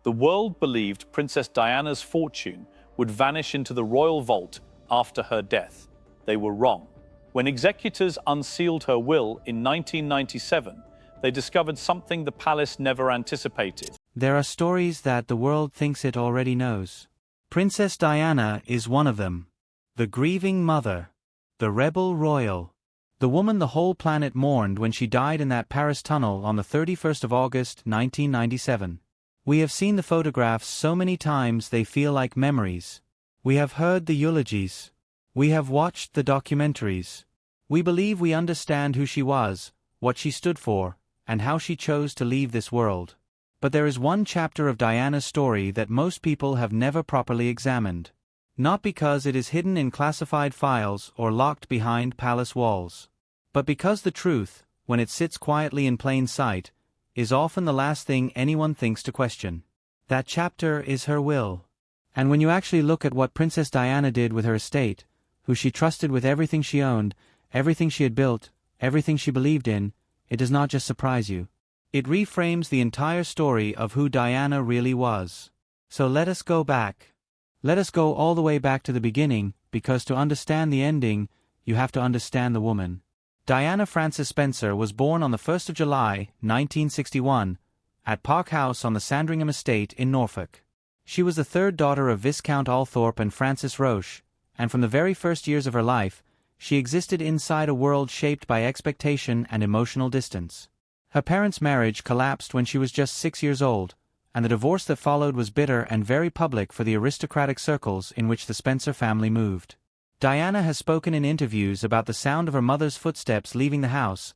The world believed Princess Diana's fortune would vanish into the royal vault after her death. They were wrong. When executors unsealed her will in 1997, they discovered something the palace never anticipated. There are stories that the world thinks it already knows. Princess Diana is one of them. The grieving mother. The rebel royal. The woman the whole planet mourned when she died in that Paris tunnel on the 31st of August, 1997. We have seen the photographs so many times they feel like memories. We have heard the eulogies. We have watched the documentaries. We believe we understand who she was, what she stood for, and how she chose to leave this world. But there is one chapter of Diana's story that most people have never properly examined. Not because it is hidden in classified files or locked behind palace walls, but because the truth, when it sits quietly in plain sight, is often the last thing anyone thinks to question. That chapter is her will. And when you actually look at what Princess Diana did with her estate, who she trusted with everything she owned, everything she had built, everything she believed in, it does not just surprise you. It reframes the entire story of who Diana really was. So let us go back. Let us go all the way back to the beginning, because to understand the ending, you have to understand the woman. Diana Frances Spencer was born on the 1st of July, 1961, at Park House on the Sandringham Estate in Norfolk. She was the third daughter of Viscount Althorp and Frances Roche, and from the very first years of her life, she existed inside a world shaped by expectation and emotional distance. Her parents' marriage collapsed when she was just 6 years old, and the divorce that followed was bitter and very public for the aristocratic circles in which the Spencer family moved. Diana has spoken in interviews about the sound of her mother's footsteps leaving the house,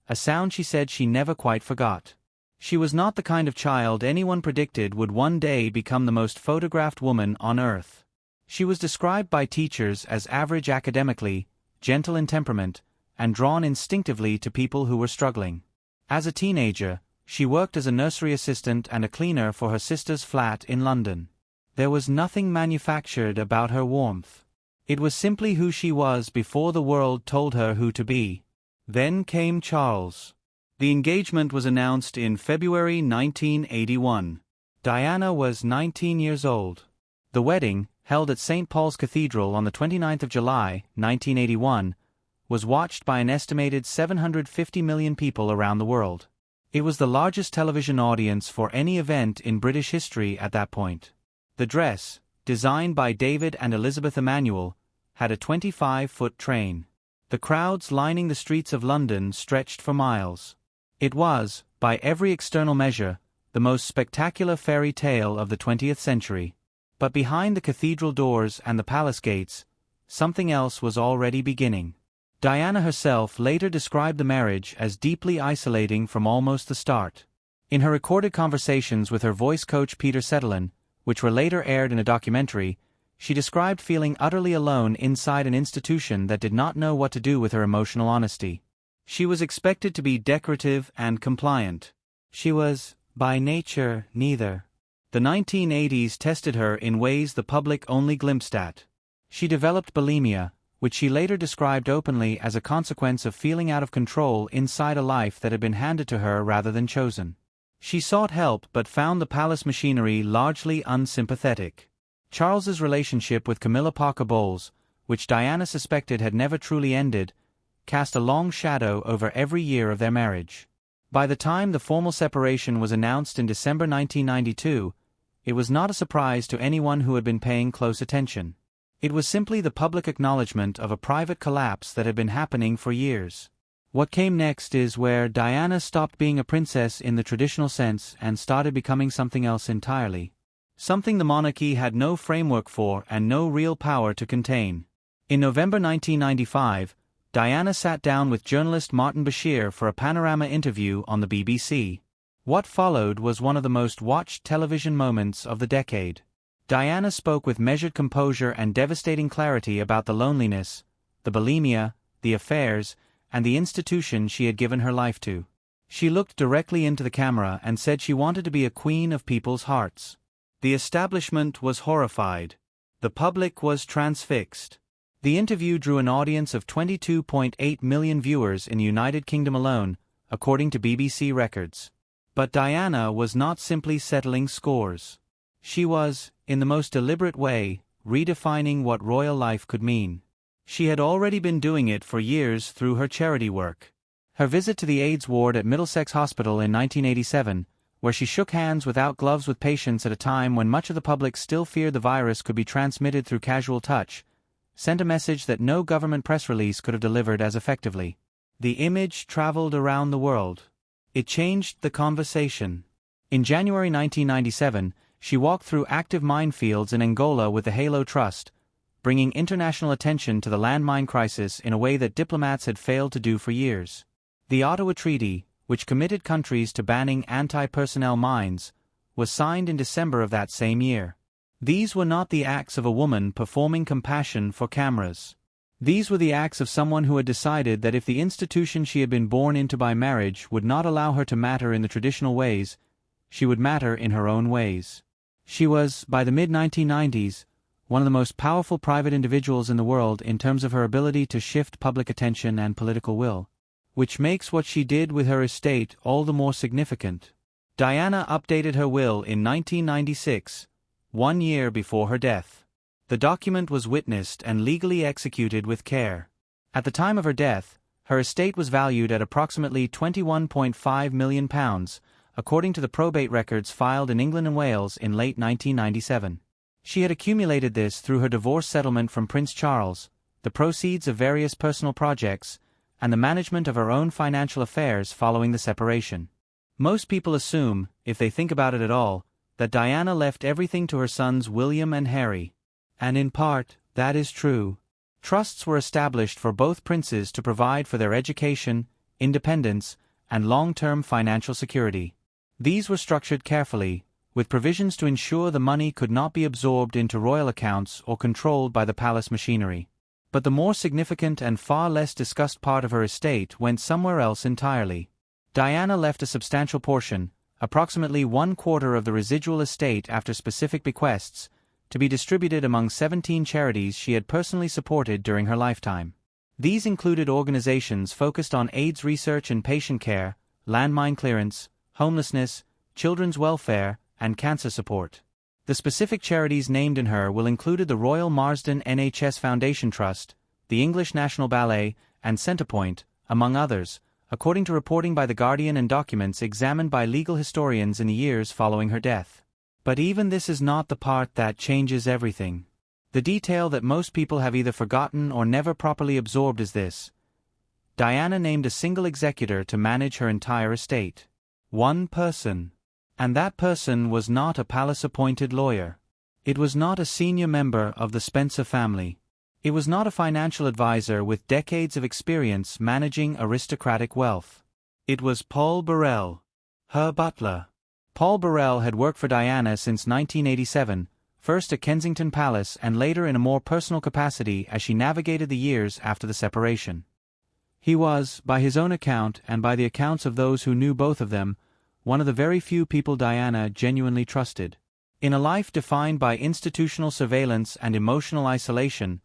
a sound she said she never quite forgot. She was not the kind of child anyone predicted would one day become the most photographed woman on earth. She was described by teachers as average academically, gentle in temperament, and drawn instinctively to people who were struggling. As a teenager, she worked as a nursery assistant and a cleaner for her sister's flat in London. There was nothing manufactured about her warmth. It was simply who she was before the world told her who to be. Then came Charles. The engagement was announced in February 1981. Diana was 19 years old. The wedding, held at St. Paul's Cathedral on the 29th of July, 1981, was watched by an estimated 750 million people around the world. It was the largest television audience for any event in British history at that point. The dress, designed by David and Elizabeth Emanuel, had a 25-foot train. The crowds lining the streets of London stretched for miles. It was, by every external measure, the most spectacular fairy tale of the 20th century. But behind the cathedral doors and the palace gates, something else was already beginning. Diana herself later described the marriage as deeply isolating from almost the start. In her recorded conversations with her voice coach Peter Settelen, which were later aired in a documentary, she described feeling utterly alone inside an institution that did not know what to do with her emotional honesty. She was expected to be decorative and compliant. She was, by nature, neither. The 1980s tested her in ways the public only glimpsed at. She developed bulimia, which she later described openly as a consequence of feeling out of control inside a life that had been handed to her rather than chosen. She sought help but found the palace machinery largely unsympathetic. Charles's relationship with Camilla Parker Bowles, which Diana suspected had never truly ended, cast a long shadow over every year of their marriage. By the time the formal separation was announced in December 1992, it was not a surprise to anyone who had been paying close attention. It was simply the public acknowledgement of a private collapse that had been happening for years. What came next is where Diana stopped being a princess in the traditional sense and started becoming something else entirely. Something the monarchy had no framework for and no real power to contain. In November 1995, Diana sat down with journalist Martin Bashir for a panorama interview on the BBC. What followed was one of the most watched television moments of the decade. Diana spoke with measured composure and devastating clarity about the loneliness, the bulimia, the affairs, and the institution she had given her life to. She looked directly into the camera and said she wanted to be a queen of people's hearts. The establishment was horrified. The public was transfixed. The interview drew an audience of 22.8 million viewers in the United Kingdom alone, according to BBC records. But Diana was not simply settling scores. She was, in the most deliberate way, redefining what royal life could mean. She had already been doing it for years through her charity work. Her visit to the AIDS ward at Middlesex Hospital in 1987, where she shook hands without gloves with patients at a time when much of the public still feared the virus could be transmitted through casual touch, sent a message that no government press release could have delivered as effectively. The image traveled around the world. It changed the conversation. In January 1997, she walked through active minefields in Angola with the Halo Trust, bringing international attention to the landmine crisis in a way that diplomats had failed to do for years. The Ottawa Treaty, which committed countries to banning anti-personnel mines, was signed in December of that same year. These were not the acts of a woman performing compassion for cameras. These were the acts of someone who had decided that if the institution she had been born into by marriage would not allow her to matter in the traditional ways, she would matter in her own ways. She was, by the mid-1990s, one of the most powerful private individuals in the world in terms of her ability to shift public attention and political will, which makes what she did with her estate all the more significant. Diana updated her will in 1996, 1 year before her death. The document was witnessed and legally executed with care. At the time of her death, her estate was valued at approximately £21.5 million, according to the probate records filed in England and Wales in late 1997. She had accumulated this through her divorce settlement from Prince Charles, the proceeds of various personal projects, and the management of her own financial affairs following the separation. Most people assume, if they think about it at all, that Diana left everything to her sons William and Harry. And in part, that is true. Trusts were established for both princes to provide for their education, independence, and long-term financial security. These were structured carefully, with provisions to ensure the money could not be absorbed into royal accounts or controlled by the palace machinery. But the more significant and far less discussed part of her estate went somewhere else entirely. Diana left a substantial portion, approximately 1/4 of the residual estate after specific bequests, to be distributed among 17 charities she had personally supported during her lifetime. These included organizations focused on AIDS research and patient care, landmine clearance, homelessness, children's welfare, and cancer support. The specific charities named in her will include the Royal Marsden NHS Foundation Trust, the English National Ballet, and Centrepoint, among others, according to reporting by The Guardian and documents examined by legal historians in the years following her death. But even this is not the part that changes everything. The detail that most people have either forgotten or never properly absorbed is this: Diana named a single executor to manage her entire estate. One person. And that person was not a palace-appointed lawyer. It was not a senior member of the Spencer family. It was not a financial advisor with decades of experience managing aristocratic wealth. It was Paul Burrell, her butler. Paul Burrell had worked for Diana since 1987, first at Kensington Palace and later in a more personal capacity as she navigated the years after the separation. He was, by his own account and by the accounts of those who knew both of them, one of the very few people Diana genuinely trusted. In a life defined by institutional surveillance and emotional isolation,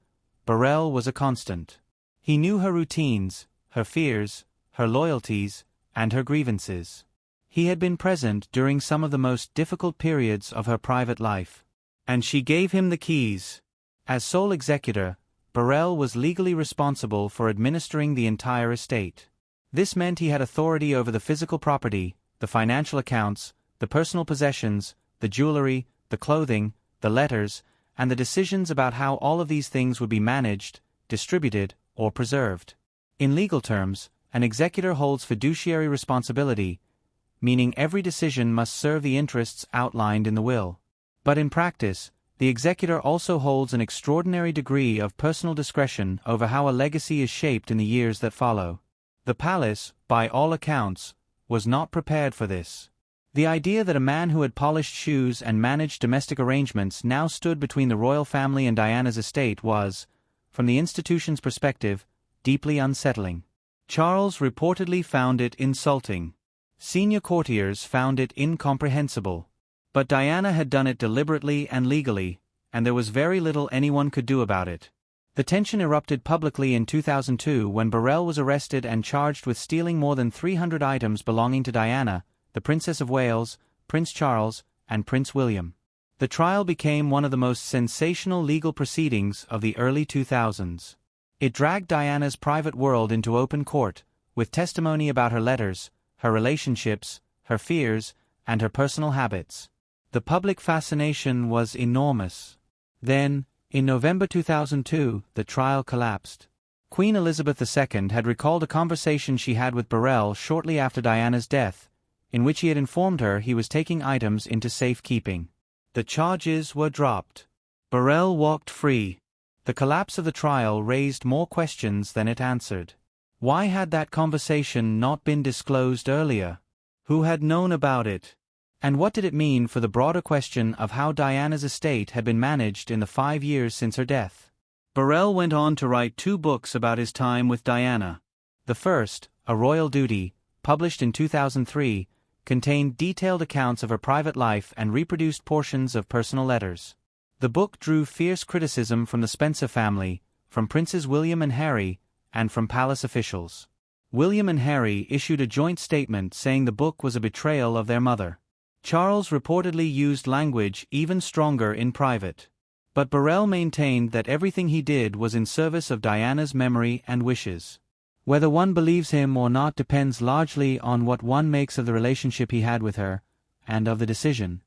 Burrell was a constant. He knew her routines, her fears, her loyalties, and her grievances. He had been present during some of the most difficult periods of her private life. And she gave him the keys. As sole executor, Burrell was legally responsible for administering the entire estate. This meant he had authority over the physical property, the financial accounts, the personal possessions, the jewelry, the clothing, the letters, and the decisions about how all of these things would be managed, distributed, or preserved. In legal terms, an executor holds fiduciary responsibility, meaning every decision must serve the interests outlined in the will. But in practice, the executor also holds an extraordinary degree of personal discretion over how a legacy is shaped in the years that follow. The palace, by all accounts, was not prepared for this. The idea that a man who had polished shoes and managed domestic arrangements now stood between the royal family and Diana's estate was, from the institution's perspective, deeply unsettling. Charles reportedly found it insulting. Senior courtiers found it incomprehensible. But Diana had done it deliberately and legally, and there was very little anyone could do about it. The tension erupted publicly in 2002 when Burrell was arrested and charged with stealing more than 300 items belonging to Diana, the Princess of Wales, Prince Charles, and Prince William. The trial became one of the most sensational legal proceedings of the early 2000s. It dragged Diana's private world into open court, with testimony about her letters, her relationships, her fears, and her personal habits. The public fascination was enormous. Then, in November 2002, the trial collapsed. Queen Elizabeth II had recalled a conversation she had with Burrell shortly after Diana's death, in which he had informed her he was taking items into safekeeping. The charges were dropped. Burrell walked free. The collapse of the trial raised more questions than it answered. Why had that conversation not been disclosed earlier? Who had known about it? And what did it mean for the broader question of how Diana's estate had been managed in the 5 years since her death? Burrell went on to write 2 books about his time with Diana. The first, A Royal Duty, published in 2003, contained detailed accounts of her private life and reproduced portions of personal letters. The book drew fierce criticism from the Spencer family, from Princes William and Harry, and from palace officials. William and Harry issued a joint statement saying the book was a betrayal of their mother. Charles reportedly used language even stronger in private. But Burrell maintained that everything he did was in service of Diana's memory and wishes. Whether one believes him or not depends largely on what one makes of the relationship he had with her, and of the decision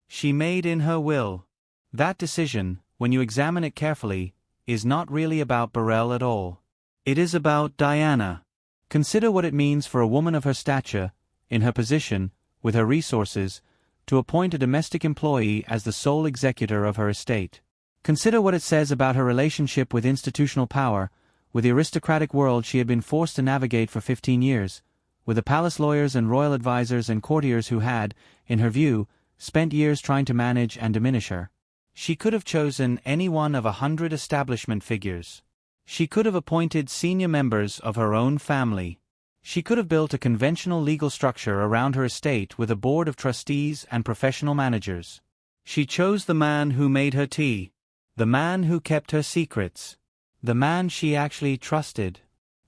she made in her will. That decision, when you examine it carefully, is not really about Burrell at all. It is about Diana. Consider what it means for a woman of her stature, in her position, with her resources, to appoint a domestic employee as the sole executor of her estate. Consider what it says about her relationship with institutional power, with the aristocratic world she had been forced to navigate for 15 years, with the palace lawyers and royal advisers and courtiers who had, in her view, spent years trying to manage and diminish her. She could have chosen any one of 100 establishment figures. She could have appointed senior members of her own family. She could have built a conventional legal structure around her estate with a board of trustees and professional managers. She chose the man who made her tea, the man who kept her secrets, the man she actually trusted.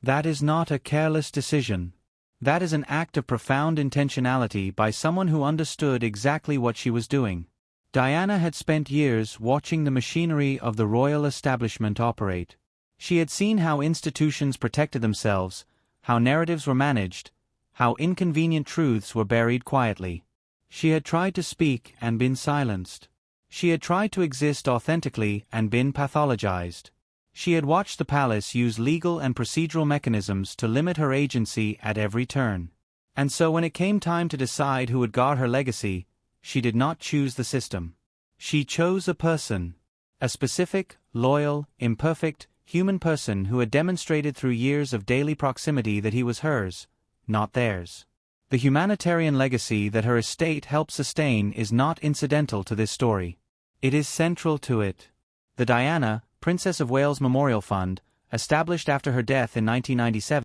That is not a careless decision. That is an act of profound intentionality by someone who understood exactly what she was doing. Diana had spent years watching the machinery of the royal establishment operate. She had seen how institutions protected themselves, how narratives were managed, how inconvenient truths were buried quietly. She had tried to speak and been silenced. She had tried to exist authentically and been pathologized. She had watched the palace use legal and procedural mechanisms to limit her agency at every turn. And so when it came time to decide who would guard her legacy, she did not choose the system. She chose a person. A specific, loyal, imperfect, human person who had demonstrated through years of daily proximity that he was hers, not theirs. The humanitarian legacy that her estate helped sustain is not incidental to this story. It is central to it. The Diana, Princess of Wales Memorial Fund, established after her death in 1997,